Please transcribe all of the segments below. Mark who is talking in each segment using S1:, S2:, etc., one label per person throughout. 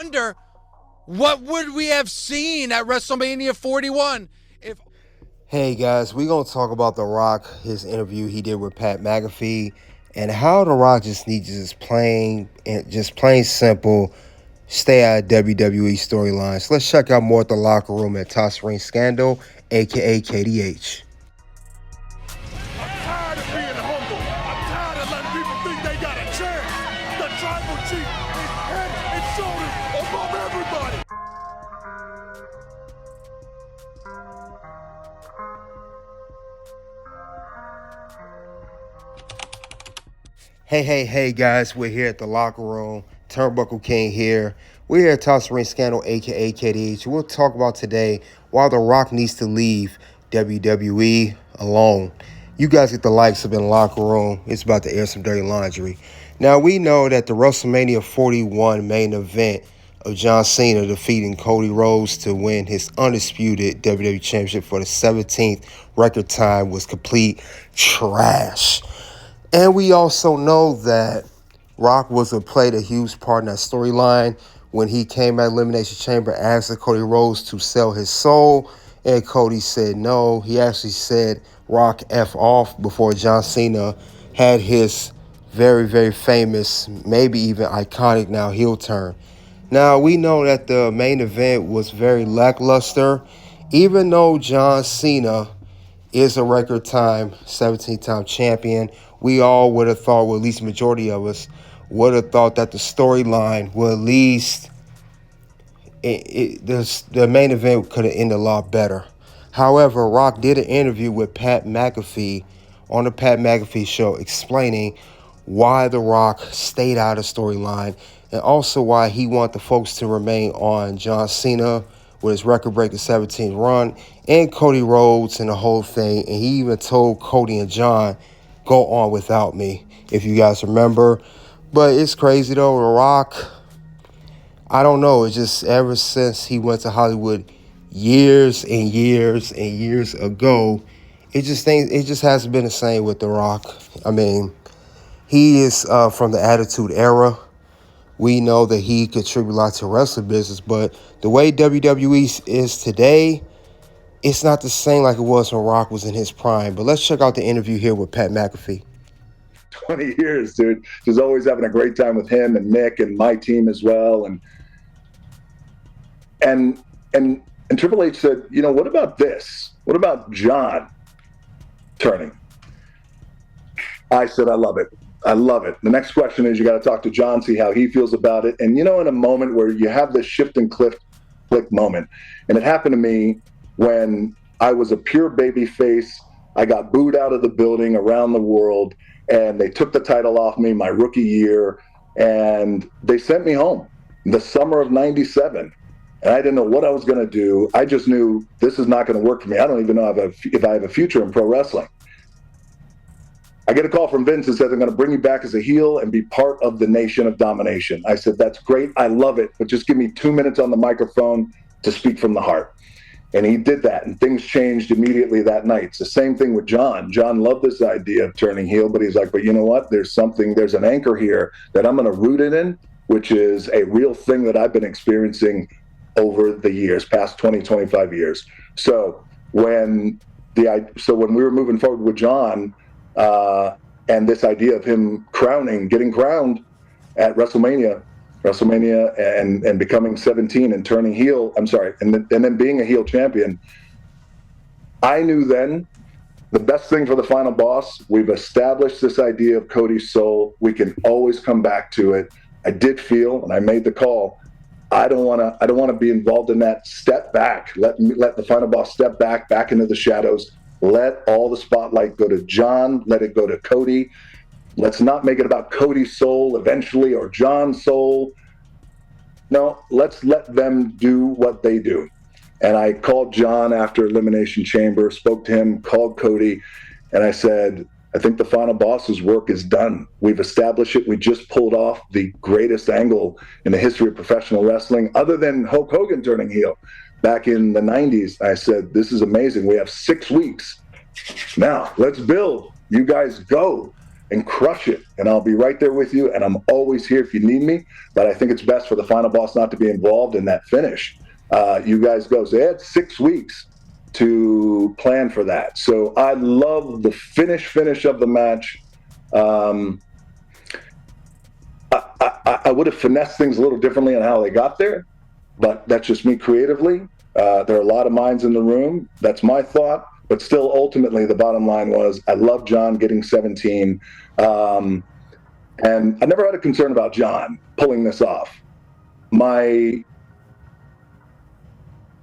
S1: wonder what would we have seen at WrestleMania 41 if...
S2: Hey guys, we're going to talk about The Rock, his interview he did with Pat McAfee, and how The Rock just needs to just plain simple, stay out of WWE storylines. Let's check out more at the locker room at Toss Ring Scandal, aka KDH.
S3: I'm tired of being humble. I'm tired of letting people think they got a chance. The tribal chief is head and shoulders above everybody.
S2: Hey guys, we're here at the locker room. Turnbuckle King here. We're here at Toss Ring Scandal, aka KDH. We'll talk about today why The Rock needs to leave WWE alone. You guys get the likes up in the locker room. It's about to air some dirty laundry. Now, we know that the WrestleMania 41 main event of John Cena defeating Cody Rhodes to win his undisputed WWE Championship for the 17th record time was complete trash. And we also know that Rock played a huge part in that storyline when he came at Elimination Chamber, asked Cody Rhodes to sell his soul, and Cody said no. He actually said Rock F off before John Cena had his very, very famous, maybe even iconic now heel turn. Now, we know that the main event was very lackluster, even though John Cena is a record time 17-time champion. We all would have thought, well, at least the majority of us would have thought that the storyline would at least, the main event could have ended a lot better. However, Rock did an interview with Pat McAfee on the Pat McAfee Show explaining why The Rock stayed out of storyline and also why he wanted the folks to remain on John Cena with his record-breaking 17th run and Cody Rhodes and the whole thing. And he even told Cody and John, go on without me, if you guys remember. But it's crazy, though. The Rock, I don't know. It's just ever since he went to Hollywood years and years and years ago, it just hasn't been the same with The Rock. I mean, he is from the Attitude Era. We know that he contributed a lot to wrestling business, but the way WWE is today, it's not the same like it was when Rock was in his prime. But let's check out the interview here with Pat McAfee.
S4: 20 years, dude. Just always having a great time with him and Nick and my team as well. And Triple H said, you know, what about this? What about John turning? I said, I love it. I love it. The next question is you got to talk to John, see how he feels about it. And, you know, in a moment where you have this shift and click moment, and it happened to me when I was a pure baby face, I got booed out of the building around the world, and they took the title off me my rookie year, and they sent me home in the summer of '97. And I didn't know what I was going to do. I just knew this is not going to work for me. I don't even know if I have a future in pro wrestling. I get a call from Vince and says, I'm going to bring you back as a heel and be part of the Nation of Domination. I said, that's great. I love it. But just give me 2 minutes on the microphone to speak from the heart. And he did that, and things changed immediately that night. It's the same thing with John. John loved this idea of turning heel, but he's like, but you know what? There's an anchor here that I'm going to root it in, which is a real thing that I've been experiencing over the years, past 20, 25 years. So when we were moving forward with John, and this idea of him getting crowned at WrestleMania and becoming 17 and turning heel, and then being a heel champion, I knew then the best thing for the final boss, we've established this idea of Cody's soul. We can always come back to it. I did feel, and I made the call, I don't want to be involved in that. Step back. Let the final boss step back into the shadows. Let all the spotlight go to John. Let it go to Cody. Let's not make it about Cody's soul eventually or John's soul. No, let's let them do what they do. And I called John after Elimination Chamber, spoke to him, called Cody, and I said, I think the final boss's work is done. We've established it. We just pulled off the greatest angle in the history of professional wrestling, other than Hulk Hogan turning heel back in the 90s. I said, this is amazing. We have 6 weeks. Now, let's build. You guys go. and crush it. And I'll be right there with you. And I'm always here if you need me. But I think it's best for the final boss not to be involved in that finish. You guys go. So they had 6 weeks to plan for that. So I love the finish of the match. I would have finessed things a little differently on how they got there, but that's just me creatively. There are a lot of minds in the room. That's my thought. But still, ultimately, the bottom line was I love John getting 17. And I never had a concern about John pulling this off. My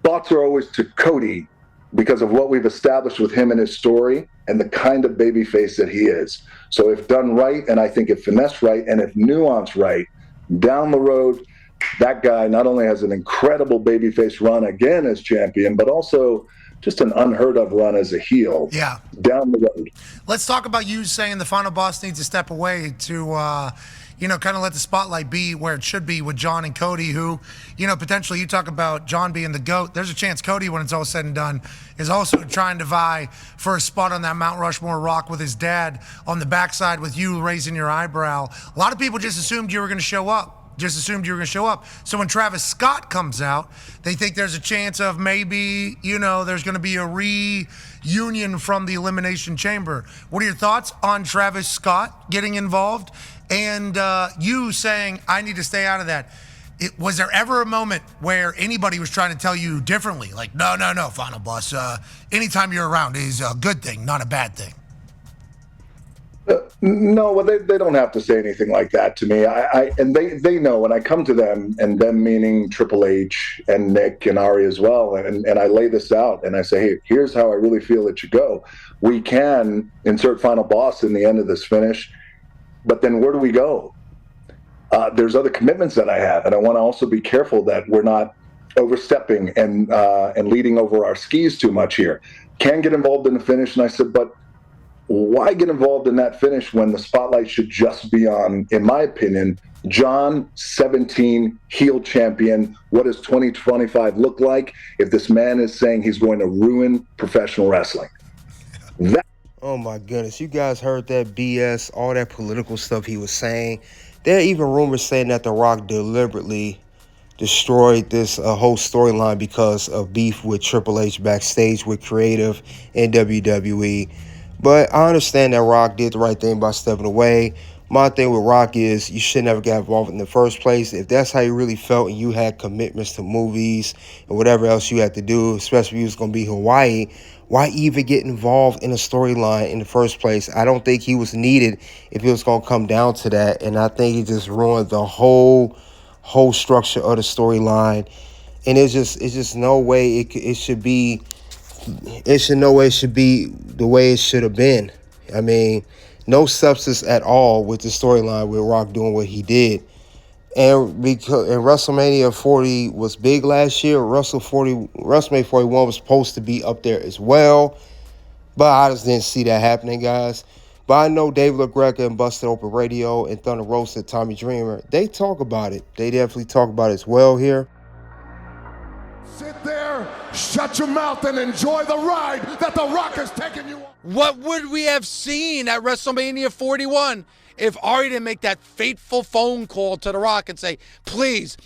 S4: thoughts are always to Cody because of what we've established with him and his story and the kind of babyface that he is. So if done right, and I think if finessed right, and if nuanced right, down the road, that guy not only has an incredible babyface run again as champion, but also just an unheard of run as a heel.
S5: Yeah.
S4: Down the road.
S5: Let's talk about you saying the final boss needs to step away to, kind of let the spotlight be where it should be with John and Cody, who, potentially you talk about John being the GOAT. There's a chance Cody, when it's all said and done, is also trying to vie for a spot on that Mount Rushmore rock with his dad on the backside with you raising your eyebrow. A lot of people just assumed you were going to show up. So when Travis Scott comes out, they think there's a chance of maybe, there's going to be a reunion from the Elimination Chamber. What are your thoughts on Travis Scott getting involved and you saying, I need to stay out of that? Was there ever a moment where anybody was trying to tell you differently? Like, no, final boss, anytime you're around is a good thing, not a bad thing.
S4: No, well, they don't have to say anything like that to me. And they know when I come to them, and them meaning Triple H and Nick and Ari as well, and I lay this out and I say, hey, here's how I really feel it should go. We can insert final boss in the end of this finish, but then where do we go? There's other commitments that I have, and I want to also be careful that we're not overstepping and leading over our skis too much here. Can get involved in the finish, and I said, but why get involved in that finish when the spotlight should just be on, in my opinion, John, 17, heel champion? What does 2025 look like if this man is saying he's going to ruin professional wrestling?
S2: Oh my goodness, you guys heard that BS, all that political stuff he was saying. There are even rumors saying that The Rock deliberately destroyed this whole storyline because of beef with Triple H backstage with creative and WWE. But I understand that Rock did the right thing by stepping away. My thing with Rock is you should never get involved in the first place. If that's how you really felt and you had commitments to movies and whatever else you had to do, especially if you was going to be Hawaii, why even get involved in a storyline in the first place? I don't think he was needed if it was going to come down to that. And I think he just ruined the whole structure of the storyline. And it's just no way it should be. It should be the way it should have been. I mean, no substance at all with the storyline with Rock doing what he did. And because WrestleMania 40 was big last year, WrestleMania 41 was supposed to be up there as well. But I just didn't see that happening, guys. But I know David LaGreca and Busted Open Radio and Thunder Roasted Tommy Dreamer, they talk about it. They definitely talk about it as well here.
S3: Sit there, shut your mouth, and enjoy the ride that The Rock is taking you on.
S1: What would we have seen at WrestleMania 41 if Ari didn't make that fateful phone call to The Rock and say, please,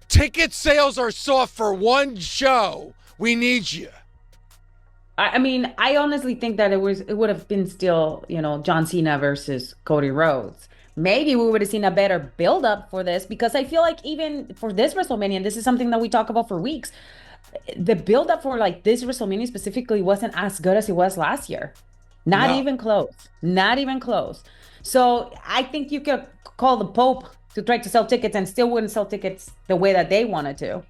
S1: ticket sales are soft for one show. We need you.
S6: I mean, I honestly think that it would have been still, John Cena versus Cody Rhodes. Maybe we would have seen a better build-up for this, because I feel like even for this WrestleMania, and this is something that we talk about for weeks, the build-up for like this WrestleMania specifically wasn't as good as it was last year. Not even close. So I think you could call the Pope to try to sell tickets and still wouldn't sell tickets the way that they wanted to.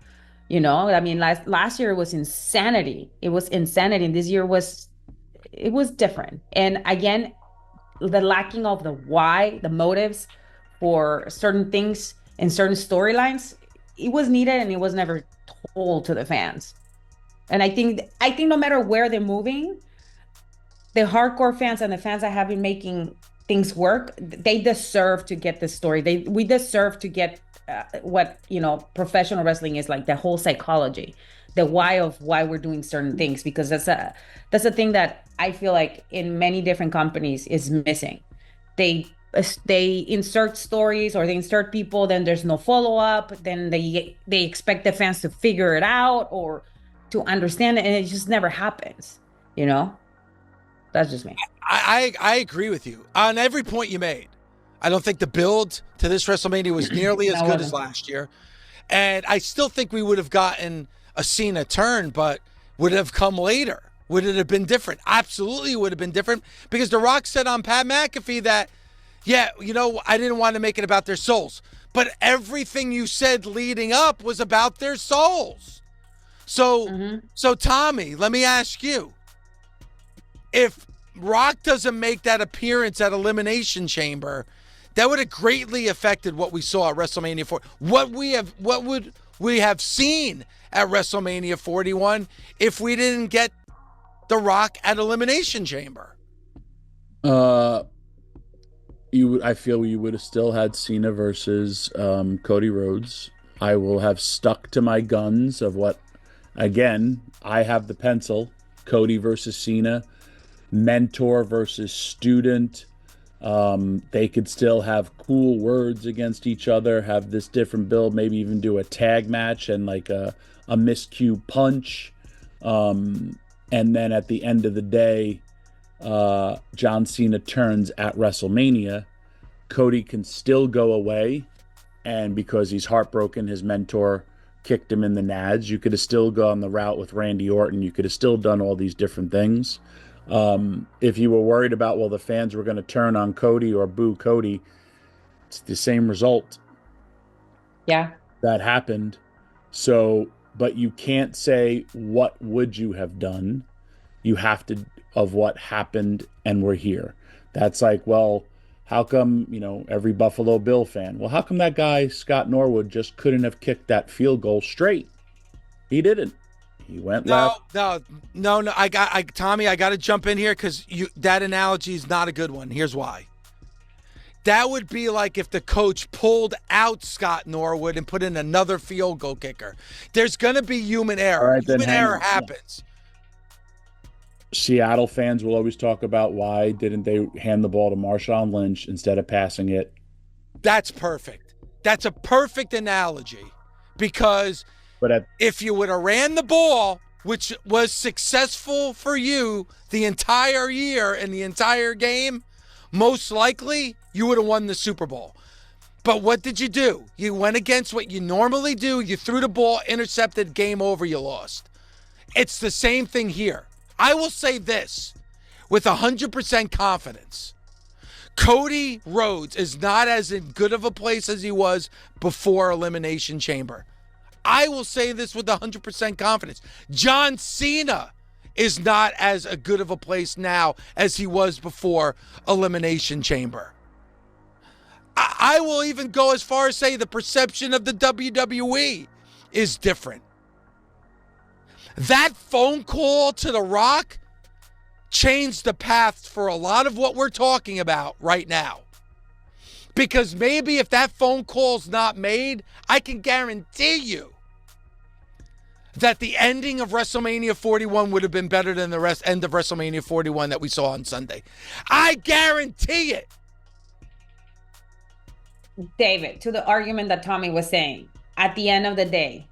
S6: I mean, last year it was insanity. And this year it was different. And again, the lacking of the why, the motives for certain things and certain storylines, it was needed and it was never told to the fans. And I think no matter where they're moving, the hardcore fans and the fans that have been making things work, they deserve to get this story. We deserve to get what professional wrestling is like, the whole psychology, the why of why we're doing certain things, because that's a thing that I feel like in many different companies is missing. they insert stories or they insert people, then there's no follow-up, then they expect the fans to figure it out or to understand it, and it just never happens, you know. That's just me.
S1: I agree with you on every point you made. I don't think the build to this WrestleMania was nearly as good as last year, and I still think we would have gotten a Cena turn, but would it have come later? Would it have been different? Absolutely would have been different, because The Rock said on Pat McAfee that, yeah, you know, I didn't want to make it about their souls. But everything you said leading up was about their souls. So, so Tommy, let me ask you. If Rock doesn't make that appearance at Elimination Chamber, that would have greatly affected what we saw at WrestleMania 4. What would we have seen at WrestleMania 41 if we didn't get The Rock at Elimination Chamber?
S7: I feel you would have still had Cena versus Cody Rhodes. I will have stuck to my guns of what, again, I have the pencil. Cody versus Cena, mentor versus student. They could still have cool words against each other, have this different build, maybe even do a tag match and like a miscue punch. And then at the end of the day, John Cena turns at WrestleMania. Cody can still go away, and because he's heartbroken, his mentor kicked him in the nads. You could have still gone the route with Randy Orton. You could have still done all these different things. If you were worried about, well, the fans were going to turn on Cody or boo Cody, it's the same result.
S6: Yeah.
S7: That happened. So, but you can't say, what would you have done? You have to, of what happened and we're here. That's like, well, how come, you know, every Buffalo Bill fan, well, how come that guy, Scott Norwood, just couldn't have kicked that field goal straight? He didn't. He went left.
S1: No. Tommy, I got to jump in here because that analogy is not a good one. Here's why. That would be like if the coach pulled out Scott Norwood and put in another field goal kicker. There's going to be human error.
S7: Right,
S1: human error happens.
S7: Seattle fans will always talk about why didn't they hand the ball to Marshawn Lynch instead of passing it.
S1: That's perfect. That's a perfect analogy, because if you would have ran the ball, which was successful for you the entire year and the entire game, most likely you would have won the Super Bowl. But what did you do? You went against what you normally do. You threw the ball, intercepted, game over, you lost. It's the same thing here. I will say this with 100% confidence. Cody Rhodes is not as in good of a place as he was before Elimination Chamber. I will say this with 100% confidence. John Cena is not as a good of a place now as he was before Elimination Chamber. I will even go as far as say the perception of the WWE is different. That phone call to The Rock changed the path for a lot of what we're talking about right now. Because maybe if that phone call's not made, I can guarantee you that the ending of WrestleMania 41 would have been better than the end of WrestleMania 41 that we saw on Sunday. I guarantee it.
S6: David, to the argument that Tommy was saying, at the end of the day,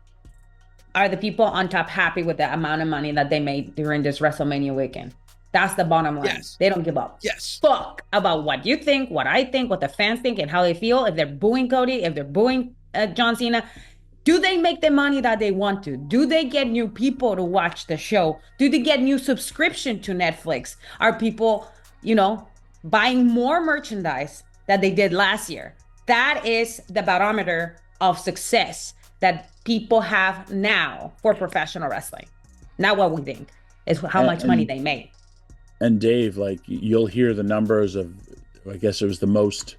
S6: are the people on top happy with the amount of money that they made during this WrestleMania weekend? That's the bottom line.
S1: Yes.
S6: They don't give up.
S1: Yes.
S6: Fuck about what you think, what I think, what the fans think, and how they feel. If they're booing Cody, if they're booing John Cena, do they make the money that they want to? Do they get new people to watch the show? Do they get new subscription to Netflix? Are people, buying more merchandise that they did last year? That is the barometer of success that people have now for professional wrestling. Not what we think, is how much money they made.
S7: And Dave, like, you'll hear the numbers of, I guess it was the most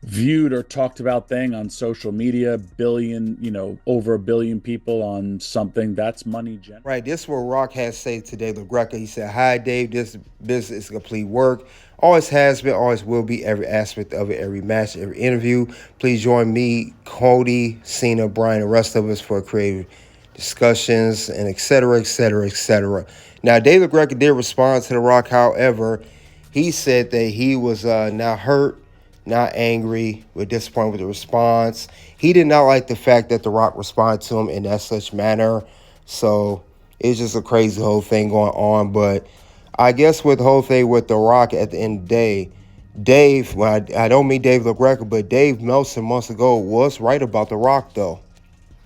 S7: viewed or talked about thing on social media, over 1 billion people on something. That's money generated.
S2: Right, this is what Rock has said today, LaGreca. He said, "Hi, Dave, this business is complete work. Always has been, always will be, every aspect of it, every match, every interview. Please join me, Cody, Cena, Brian, and the rest of us for creative discussions," and et cetera, et cetera, et cetera. Now, Dave LaGreca did respond to The Rock. However, He said that he was not hurt, not angry, but disappointed with the response. He did not like the fact that The Rock responded to him in that such manner. So it's just a crazy whole thing going on. But I guess with the whole thing with The Rock at the end of the day, Dave, well, I don't mean Dave LaGreca, but Dave Meltzer months ago was right about The Rock, though.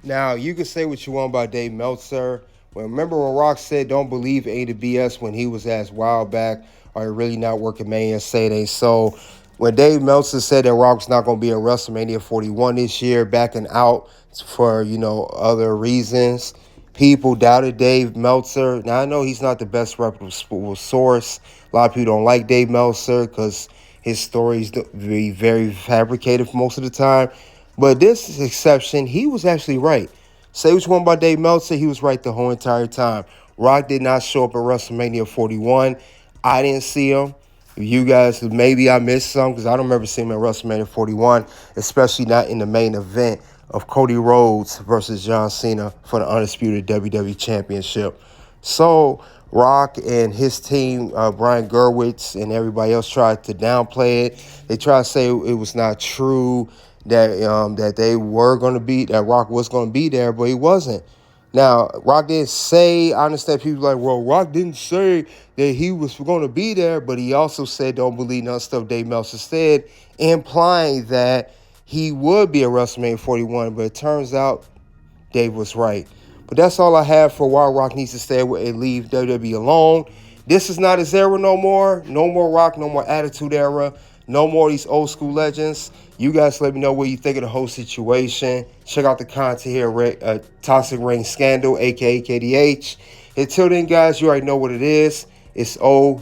S2: Now, you can say what you want about Dave Meltzer. Well, remember when Rock said don't believe any of the BS when he was asked a while back, are you really not working Mania? Say it ain't so. When Dave Meltzer said that Rock was not going to be at WrestleMania 41 this year, backing out for, other reasons, people doubted Dave Meltzer. Now, I know he's not the best reputable source. A lot of people don't like Dave Meltzer because his stories be very fabricated most of the time. But this exception, he was actually right. Say what you want about Dave Meltzer, he was right the whole entire time. Rock did not show up at WrestleMania 41. I didn't see him. You guys, maybe I missed some because I don't remember seeing him at WrestleMania 41, especially not in the main event of Cody Rhodes versus John Cena for the Undisputed WWE Championship. So Rock and his team, Brian Gerwitz and everybody else tried to downplay it. They tried to say it was not true, that they were going to be, that Rock was going to be there, but he wasn't. Now, Rock didn't say, I understand people like, well, Rock didn't say that he was going to be there, but he also said don't believe none of stuff Dave Meltzer said, implying that he would be at WrestleMania 41, but it turns out Dave was right. But that's all I have for why Rock needs to stay and leave WWE alone. This is not his era no more. No more Rock, no more Attitude Era. No more of these old school legends. You guys let me know what you think of the whole situation. Check out the content here at Toxic Ring Scandal, a.k.a. KDH. Until then, guys, you already know what it is. It's OUT.